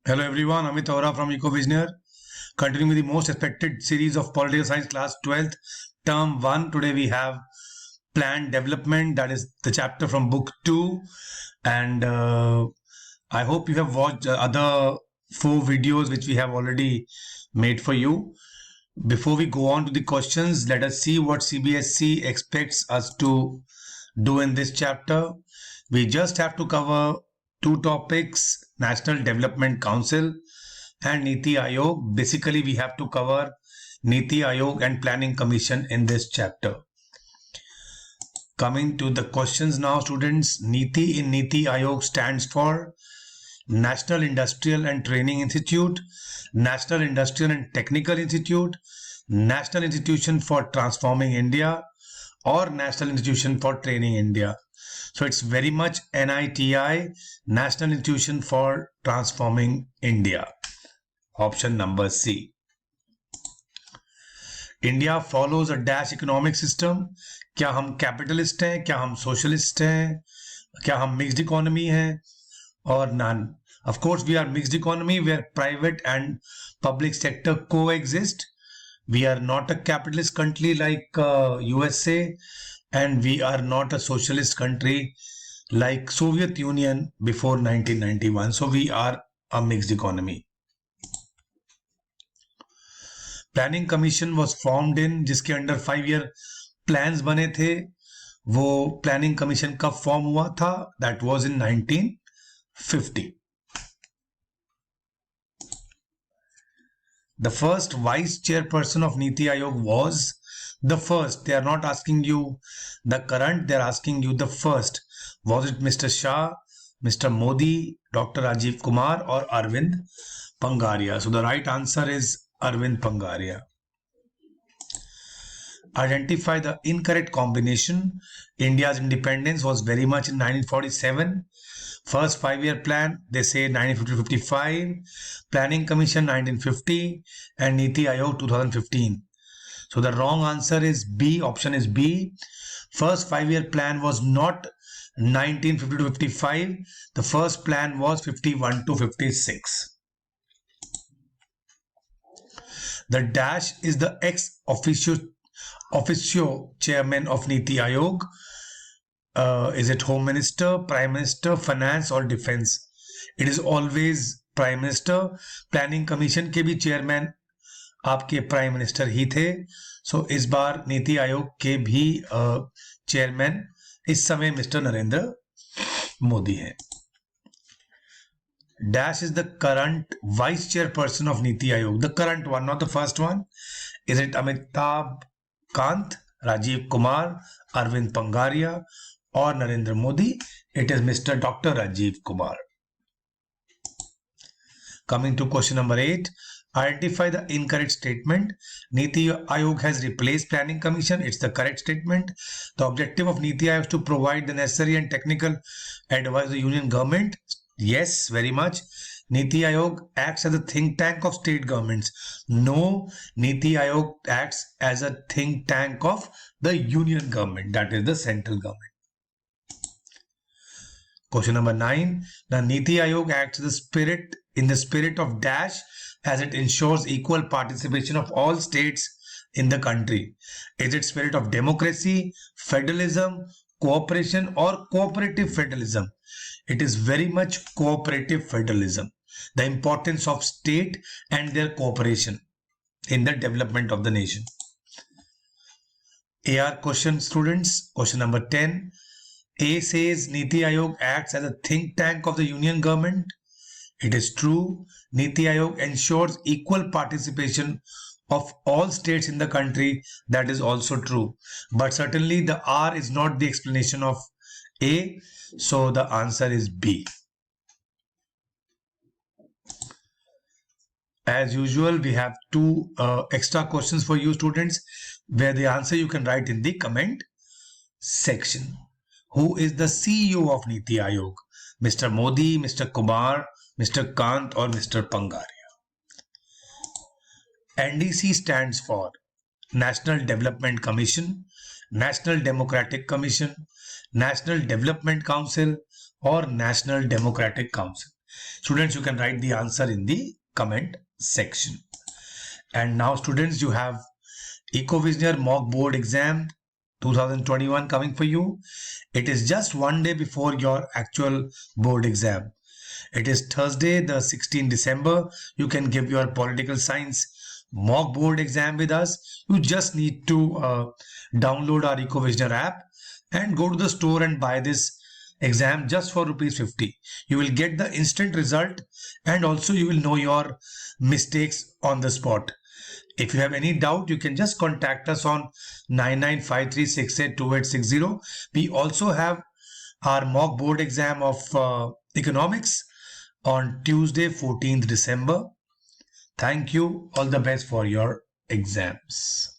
Hello everyone, Amit Aura from EcoVisioneer. Continuing with the most expected series of political science class 12th term 1. Today we have planned development, that is the chapter from book 2. And I hope you have watched other 4 videos which we have already made for you. Before we go on to the questions, let us see what CBSE expects us to do in this chapter. We just have to cover 2 topics, National Development Council and Niti Aayog. Basically, we have to cover Niti Aayog and Planning Commission in this chapter. Coming to the questions now, students. Niti in Niti Aayog stands for National Industrial and Training Institute, National Industrial and Technical Institute, National Institution for Transforming India, or National Institution for Training India. So it's very much NITI, National Institution for Transforming India. Option number C. India follows a dash economic system. क्या हम capitalist हैं, क्या हम socialist हैं, क्या हम mixed economy हैं, or none? Of course, we are mixed economy where private and public sector coexist. We are not a capitalist country like USA, and we are not a socialist country like Soviet Union before 1991. So we are a mixed economy. Planning Commission was formed in, जिसके under 5-year plans बने थे. वो Planning Commission कब form हुआ था? That was in 1950. The first vice chairperson of Niti Aayog was the first. They are not asking you the current, they are asking you the first. Was it Mr. Shah, Mr. Modi, Dr. Rajiv Kumar, or Arvind Pangaria? So the right answer is Arvind Pangaria. Identify the incorrect combination. India's independence was very much in 1947. First 5-year plan, they say 1950-55, Planning Commission 1950, and Niti Aayog 2015. So the wrong answer is B, option is B. First 5-year plan was not 1950-55, the first plan was 51-56. The dash is the ex-officio chairman of Niti Aayog. Is it Home Minister, Prime Minister, Finance or Defense? It is always Prime Minister. Planning Commission के भी chairman आपके prime minister ही थे. सो इस बार नीति आयोग के भी chairman इस समय mister Narendra Modi हैं. Dash is the current vice chairperson of Niti Aayog. The current one, not the first one. Is it Amitabh Kant, Rajiv Kumar, Arvind Pangaria, or Narendra Modi? It is Mr. Dr. Rajiv Kumar. Coming to question number 8. Identify the incorrect statement. Niti Aayog has replaced Planning Commission. It's the correct statement. The objective of Niti Aayog is to provide the necessary and technical advice to the union government. Yes, very much. Niti Aayog acts as a think tank of state governments. No, Niti Aayog acts as a think tank of the union government, that is the central government. Question number 9. The Niti Aayog acts in the spirit of dash as it ensures equal participation of all states in the country. Is it spirit of democracy, federalism, cooperation, or cooperative federalism? It is very much cooperative federalism. The importance of state and their cooperation in the development of the nation. AR question, students. Question number 10. A says Niti Aayog acts as a think tank of the union government. It is true. Niti Aayog ensures equal participation of all states in the country. That is also true. But certainly the R is not the explanation of A. So the answer is B. As usual, we have 2 extra questions for you students, where the answer you can write in the comment section. Who is the CEO of Niti Aayog? Mr. Modi, Mr. Kumar, Mr. Kant, or Mr. Pangaria? NDC stands for National Development Commission, National Democratic Commission, National Development Council, or National Democratic Council. Students, you can write the answer in the comment section. And now students, you have Ecovisioneer mock board exam 2021 coming for you. It is just one day before your actual board exam. It is Thursday, the 16th December. You can give your political science mock board exam with us. You just need to download our Ecovisioneer app and go to the store and buy this exam just for ₹50. You will get the instant result and also you will know your mistakes on the spot. If you have any doubt, you can just contact us on 9953682860. We also have our mock board exam of economics on Tuesday, 14th December. Thank you. All the best for your exams.